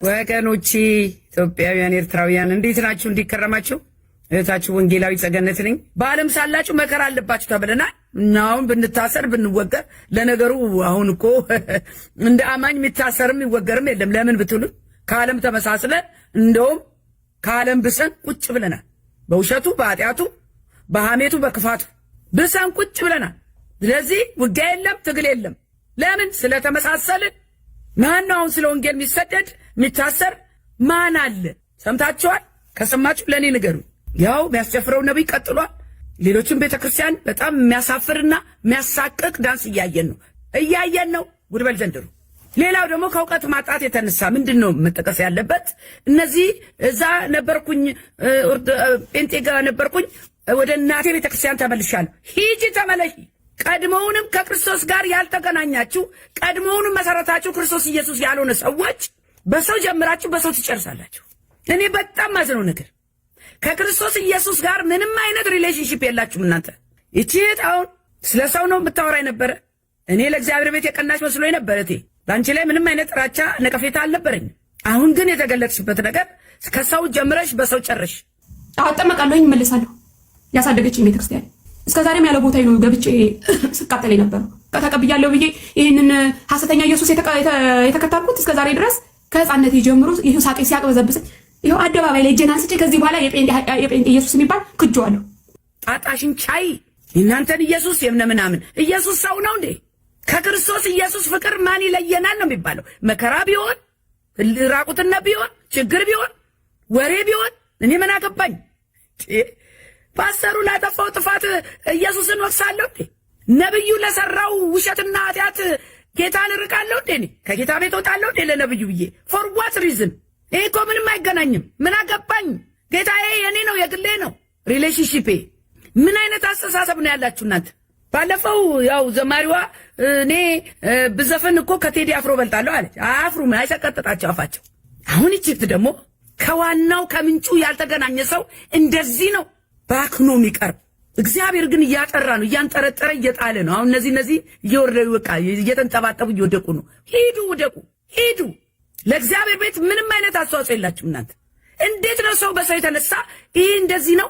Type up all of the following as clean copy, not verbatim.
ወገኖቼ ኢትዮጵያውያን ኤርትራውያን እንዴት ናችሁ? እንዲከረማችሁ እህታችሁ ወንጌላዊ ጸገነት ነኝ። በዓለም ሳላችሁ መከራ አለባችሁ ተብለናል። እናውን ብንታሰር ብንወገር፣ ለነገሩ አሁን እኮ እንደ አማኝ የሚታሰርም ይወገርም የለም። ለምን ብትሉ ከዓለም ተመሳስለን እንደውም ከዓለም ብሰን ቁጭ ብለናል። በውሸቱ፣ በኃጢአቱ፣ በሐሜቱ፣ በክፋቱ ብሰን ቁጭ ብለናል። ስለዚህ ውጊያ የለም፣ ትግል የለም። ለምን? ስለተመሳሰልን። ማን ነው አሁን ስለ ወንጌል የሚሰደድ የሚታሰር ማን አለ? ሰምታችኋል? ከሰማችሁ ለእኔ ንገሩ። ያው የሚያስጨፍረው ነቢይ ቀጥሏል። ሌሎችም ቤተክርስቲያን በጣም የሚያሳፍርና የሚያሳቅቅ ዳንስ እያየን ነው። ጉድበል ዘንድሮ። ሌላው ደግሞ ከእውቀት ማጣት የተነሳ ምንድን ነው መጠቀስ ያለበት? እነዚህ እዛ ነበርኩኝ ጴንጤ ጋር ነበርኩኝ፣ ወደ እናቴ ቤተክርስቲያን ተመልሻለሁ። ሂጂ ተመለሺ። ቀድሞውንም ከክርስቶስ ጋር ያልተገናኛችሁ፣ ቀድሞውንም መሰረታችሁ ክርስቶስ ኢየሱስ ያልሆነ ሰዎች በሰው ጀምራችሁ በሰው ትጨርሳላችሁ። እኔ በጣም ማዝነው ነገር ከክርስቶስ ኢየሱስ ጋር ምንም አይነት ሪሌሽንሺፕ የላችሁም እናንተ። ይቺ አሁን ስለ ሰው ነው የምታወራ የነበረ። እኔ ለእግዚአብሔር ቤት የቀናች መስሎኝ ነበረ። በአንቺ ላይ ምንም አይነት ጥላቻ ነቀፌታ አልነበረኝም። አሁን ግን የተገለጥሽበት ነገር ከሰው ጀምረሽ በሰው ጨረሽ። አጠመቃለሁኝ እመልሳለሁ። ያሳደገችኝ ቤተክርስቲያን እስከ ዛሬም ያለ ቦታ ነው ገብቼ ስቃጠል ነበር። ተቀብያለሁ ብዬ ይህንን ሐሰተኛ ኢየሱስ የተከተልኩት እስከ ዛሬ ድረስ ከህፃነቴ ጀምሮ ይሄ ሳቄ ሲያቅበዘብስኝ ይሄው አደባባይ ላይ እጄን አንስቼ ከዚህ በኋላ የጴንጤ ኢየሱስ የሚባል ክጄዋለሁ። ጣጣሽን ቻይ። እናንተን ኢየሱስ የምነምናምን ኢየሱስ ሰው ነው እንዴ? ከክርስቶስ ኢየሱስ ፍቅር ማን ይለየናል ነው የሚባለው። መከራ ቢሆን፣ ራቁትነት ቢሆን፣ ችግር ቢሆን፣ ወሬ ቢሆን እኔ ምን አገባኝ? ፓስተሩ ላጠፋው ጥፋት ኢየሱስን ወቅሳለሁ እንዴ? ነብዩ ለሰራው ውሸትና ኃጢአት ጌታን እርቃለሁ እንዴ? ከጌታ ቤት ወጣለሁ እንዴ ለነብዩ ብዬ? ፎር ዋት ሪዝን? ይሄ እኮ ምንም አይገናኝም። ምን አገባኝ? ጌታዬ የኔ ነው፣ የግሌ ነው። ሪሌሽንሺፕ ምን አይነት አስተሳሰብ ነው ያላችሁ እናንተ? ባለፈው ያው ዘማሪዋ እኔ ብዘፈን እኮ ከቴዲ አፍሮ በልጣለሁ አለች። አያፍሩም፣ አይሰቀጥጣቸው አፋቸው። አሁን ይችት ደግሞ ከዋናው ከምንጩ ያልተገናኘ ሰው እንደዚህ ነው ባክኖ የሚቀርብ። እግዚአብሔር ግን እያጠራ ነው፣ እያንጠረጠረ እየጣለ ነው። አሁን እነዚህ እየወረዱ በቃ እየተንጠባጠቡ እየወደቁ ነው። ሂዱ፣ ውደቁ፣ ሂዱ። ለእግዚአብሔር ቤት ምንም አይነት አስተዋጽኦ የላችሁም እናንተ። እንዴት ነው ሰው በሰው የተነሳ ይሄ እንደዚህ ነው፣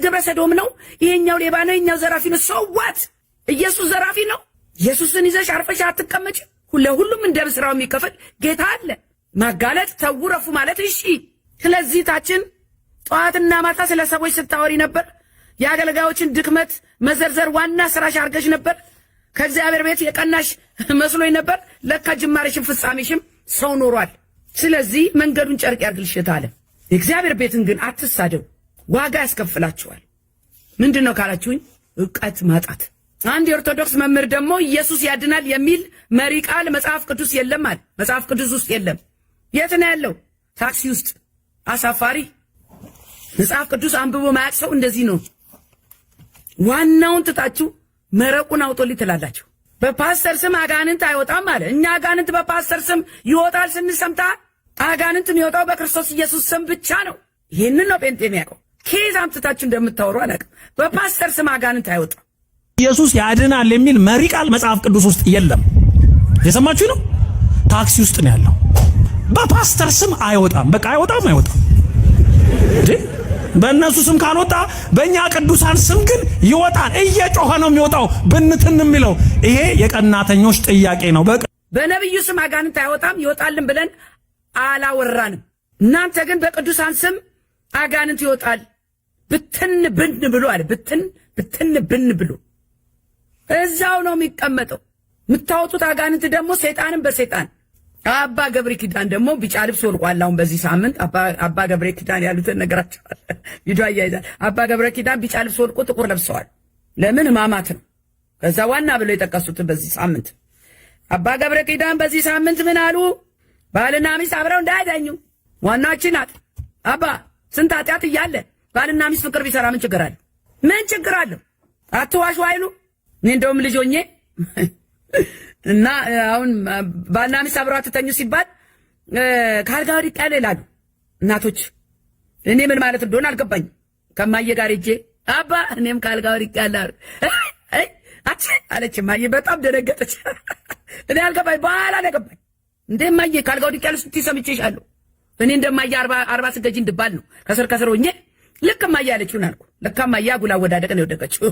ግብረ ሰዶም ነው፣ ይሄኛው ሌባ ነው፣ ይሄኛው ዘራፊ ነው። ሰው ዋት? ኢየሱስ ዘራፊ ነው? ኢየሱስን ይዘሽ አርፈሽ አትቀመጭ? ለሁሉም እንደ ስራው የሚከፈል ጌታ አለ። ማጋለጥ ተውረፉ ማለት እሺ። ስለዚህ ታችን ጠዋትና ማታ ስለ ሰዎች ስታወሪ ነበር። የአገልጋዮችን ድክመት መዘርዘር ዋና ስራሽ አርገሽ ነበር። ከእግዚአብሔር ቤት የቀናሽ መስሎኝ ነበር። ለካ ጅማሬሽም ፍጻሜሽም ሰው ኖሯል። ስለዚህ መንገዱን ጨርቅ ያርግልሽ አለ። የእግዚአብሔር ቤትን ግን አትሳደው፣ ዋጋ ያስከፍላችኋል። ምንድን ነው ካላችሁኝ፣ ዕውቀት ማጣት። አንድ የኦርቶዶክስ መምህር ደግሞ ኢየሱስ ያድናል የሚል መሪ ቃል መጽሐፍ ቅዱስ የለም አለ። መጽሐፍ ቅዱስ ውስጥ የለም። የት ነው ያለው? ታክሲ ውስጥ። አሳፋሪ። መጽሐፍ ቅዱስ አንብቦ ማያቅ ሰው እንደዚህ ነው። ዋናውን ትታችሁ መረቁን አውጦልኝ ትላላችሁ። በፓስተር ስም አጋንንት አይወጣም አለ። እኛ አጋንንት በፓስተር ስም ይወጣል ስንል ሰምተሃል? አጋንንት የሚወጣው በክርስቶስ ኢየሱስ ስም ብቻ ነው። ይህንን ነው ጴንጤ የሚያውቀው። ከየት አምጥታችሁ እንደምታወሩ አላውቅም። በፓስተር ስም አጋንንት አይወጣም። ኢየሱስ ያድናል የሚል መሪ ቃል መጽሐፍ ቅዱስ ውስጥ የለም። የሰማችሁ ነው። ታክሲ ውስጥ ነው ያለው። በፓስተር ስም አይወጣም። በቃ አይወጣም። በእነሱ ስም ካልወጣ በእኛ ቅዱሳን ስም ግን ይወጣል። እየጮኸ ነው የሚወጣው፣ ብንትን የሚለው። ይሄ የቀናተኞች ጥያቄ ነው። በነብዩ ስም አጋንንት አይወጣም ይወጣልን ብለን አላወራንም። እናንተ ግን በቅዱሳን ስም አጋንንት ይወጣል ብትን ብን ብሎ አለ። ብትን ብን ብሎ እዛው ነው የሚቀመጠው። የምታወጡት አጋንንት ደግሞ ሰይጣንን በሰይጣን አባ ገብረ ኪዳን ደግሞ ቢጫ ልብስ ወልቋል። አሁን በዚህ ሳምንት አባ ገብረ ኪዳን ያሉትን ነገራቸዋል። ቪዲዮ አያይዛል። አባ ገብረ ኪዳን ቢጫ ልብስ ወልቆ ጥቁር ለብሰዋል። ለምን? ሕማማት ነው። ከዛ ዋና ብለው የጠቀሱትን በዚህ ሳምንት አባ ገብረ ኪዳን በዚህ ሳምንት ምን አሉ? ባልና ሚስት አብረው እንዳያዳኙ ዋናችን ናት። አባ ስንት ኃጢአት እያለ ባልና ሚስት ፍቅር ቢሰራ ምን ችግር አለ? ምን ችግር አለው? አትዋሹ አይሉ። እኔ እንደውም ልጅ ሆኜ እና አሁን ባልና ሚስት አብረው አትተኙ ሲባል ከአልጋ ወዲቅ ያለ ይላሉ እናቶች። እኔ ምን ማለት እንደሆነ አልገባኝ። ከማየ ጋር ሄጄ አባ እኔም ከአልጋ ወዲቅ ያለ አለች። ማየ በጣም ደነገጠች። እኔ አልገባኝ። በኋላ ነው የገባኝ። እንዴ ማየ ካልጋው ዲቃል ስትይ ሰምቼሻለሁ። እኔ እንደማያ 40 ስገጂ እንድባል ነው ከስር ከስር ሆኜ ልክ ማያ ያለችውን አልኩ። ለካ ማያ ጉላ ወዳደቅ ነው የወደቀችው።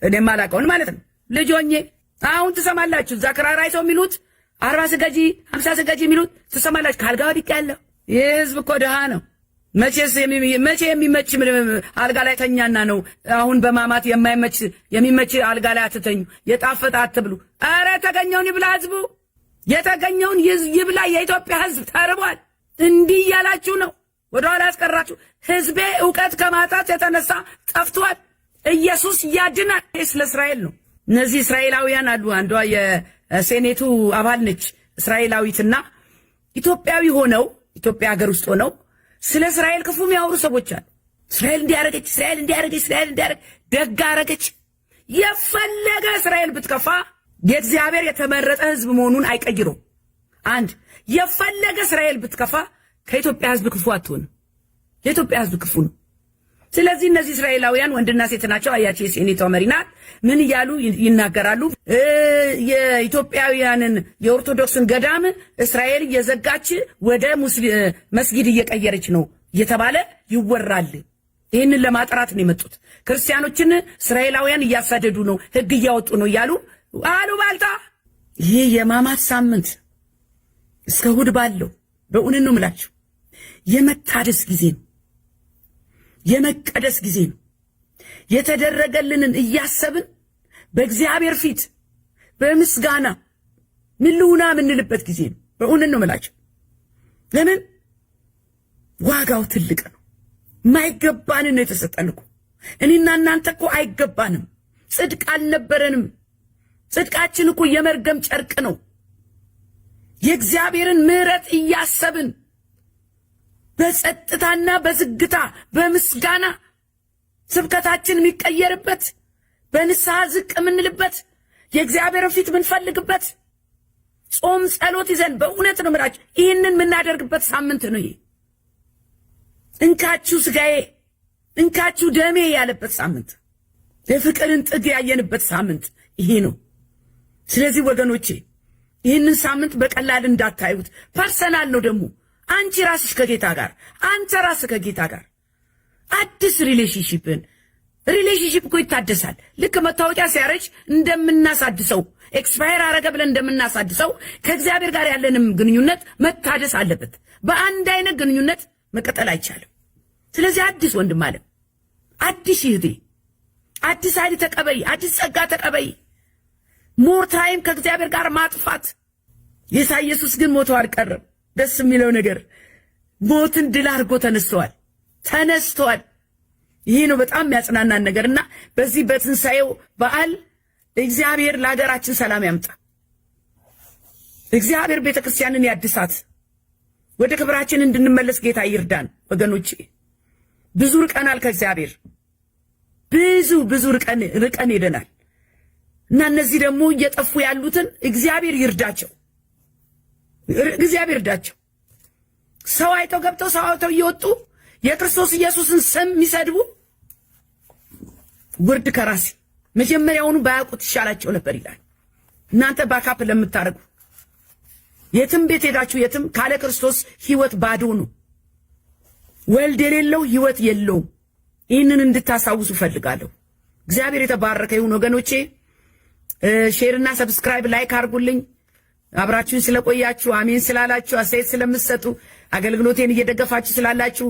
እኔም አላውቀውን ማለት ነው ልጅ ሆኜ። አሁን ትሰማላችሁ እዛ ክራራይ ሰው የሚሉት 40 ስገጂ 50 ስገጂ የሚሉት ትሰማላችሁ። ካልጋ ወድቄ ያለው ይህ ህዝብ እኮ ድሃ ነው። መቼ የሚመች አልጋ ላይ ተኛና ነው አሁን በማማት የሚመች አልጋ ላይ አትተኙ፣ የጣፈጠ አትብሉ። አረ የተገኘውን ይብላ ህዝቡ፣ የተገኘውን ይብላ። የኢትዮጵያ ህዝብ ተርቧል። እንዲህ እያላችሁ ነው ወደኋላ ያስቀራችሁ። ህዝቤ እውቀት ከማጣት የተነሳ ጠፍቷል። ኢየሱስ ያድናል። ስለ እስራኤል ነው። እነዚህ እስራኤላውያን አሉ። አንዷ የሴኔቱ አባል ነች እስራኤላዊትና ኢትዮጵያዊ ሆነው ኢትዮጵያ ሀገር ውስጥ ሆነው ስለ እስራኤል ክፉ የሚያወሩ ሰዎች አሉ። እስራኤል እንዲያረገች፣ እስራኤል እንዲያረገች፣ እስራኤል እንዲያረገች፣ ደግ አረገች። የፈለገ እስራኤል ብትከፋ የእግዚአብሔር የተመረጠ ህዝብ መሆኑን አይቀይሩም። አንድ የፈለገ እስራኤል ብትከፋ ከኢትዮጵያ ህዝብ ክፉ አትሆንም። የኢትዮጵያ ህዝብ ክፉ ነው። ስለዚህ እነዚህ እስራኤላውያን ወንድና ሴት ናቸው። አያቸው የሴኔቷ መሪ ናት። ምን እያሉ ይናገራሉ? የኢትዮጵያውያንን የኦርቶዶክስን ገዳም እስራኤል እየዘጋች ወደ መስጊድ እየቀየረች ነው እየተባለ ይወራል። ይህንን ለማጥራት ነው የመጡት። ክርስቲያኖችን እስራኤላውያን እያሳደዱ ነው፣ ህግ እያወጡ ነው እያሉ አሉ ባልታ። ይህ የማማት ሳምንት እስከ እሑድ ባለው በእውነት ነው የምላችሁ የመታደስ ጊዜ ነው፣ የመቀደስ ጊዜ ነው። የተደረገልንን እያሰብን በእግዚአብሔር ፊት በምስጋና ምልውና የምንልበት ጊዜ ነው። በእውነት ነው የምላችሁ። ለምን ዋጋው ትልቅ ነው። የማይገባንን ነው የተሰጠን እኮ። እኔና እናንተ እኮ አይገባንም። ጽድቅ አልነበረንም። ጽድቃችን እኮ የመርገም ጨርቅ ነው። የእግዚአብሔርን ምሕረት እያሰብን በጸጥታና በዝግታ በምስጋና ስብከታችን የሚቀየርበት በንስሐ ዝቅ የምንልበት የእግዚአብሔርን ፊት የምንፈልግበት ጾም ጸሎት ይዘን በእውነት ነው የምላችሁ ይህንን የምናደርግበት ሳምንት ነው። ይሄ እንካችሁ ስጋዬ እንካችሁ ደሜ ያለበት ሳምንት፣ የፍቅርን ጥግ ያየንበት ሳምንት ይሄ ነው። ስለዚህ ወገኖቼ ይህንን ሳምንት በቀላል እንዳታዩት። ፐርሰናል ነው ደግሞ አንቺ ራስሽ ከጌታ ጋር፣ አንተ ራስህ ከጌታ ጋር አዲስ ሪሌሽንሺፕ እኮ ይታደሳል። ልክ መታወቂያ ሲያረጅ እንደምናሳድሰው ኤክስፓየር አረገ ብለን እንደምናሳድሰው ከእግዚአብሔር ጋር ያለንም ግንኙነት መታደስ አለበት። በአንድ አይነት ግንኙነት መቀጠል አይቻልም። ስለዚህ አዲስ ወንድም አለ፣ አዲስ ይህቴ፣ አዲስ ኃይል ተቀበይ፣ አዲስ ጸጋ ተቀበይ። ሞር ታይም ከእግዚአብሔር ጋር ማጥፋት። ጌታ ኢየሱስ ግን ሞቶ አልቀረም። ደስ የሚለው ነገር ሞትን ድል አድርጎ ተነስቷል። ይሄ ነው በጣም የሚያጽናናን ነገርና በዚህ በትንሣኤው በዓል እግዚአብሔር ለሀገራችን ሰላም ያምጣ። እግዚአብሔር ቤተክርስቲያንን ያድሳት። ወደ ክብራችን እንድንመለስ ጌታ ይርዳን። ወገኖቼ ብዙ ርቀናል ከእግዚአብሔር፣ ብዙ ርቀን ሄደናል እና እነዚህ ደግሞ እየጠፉ ያሉትን እግዚአብሔር ይርዳቸው። ሰው አይተው ገብተው ሰው አይተው እየወጡ የክርስቶስ ኢየሱስን ስም የሚሰድቡ ውርድ ከራሴ መጀመሪያውኑ ባያውቁት ይሻላቸው ነበር ይላል። እናንተ ባካፕ ለምታደርጉ የትም ቤት ሄዳችሁ የትም ካለ ክርስቶስ ህይወት ባዶ ነው። ወልድ የሌለው ህይወት የለውም። ይህንን እንድታሳውሱ ፈልጋለሁ። እግዚአብሔር የተባረከ ይሁን ወገኖቼ። ሼር እና ሰብስክራይብ ላይክ አድርጉልኝ። አብራችሁን ስለቆያችሁ አሜን ስላላችሁ አስተያየት ስለምትሰጡ አገልግሎቴን እየደገፋችሁ ስላላችሁ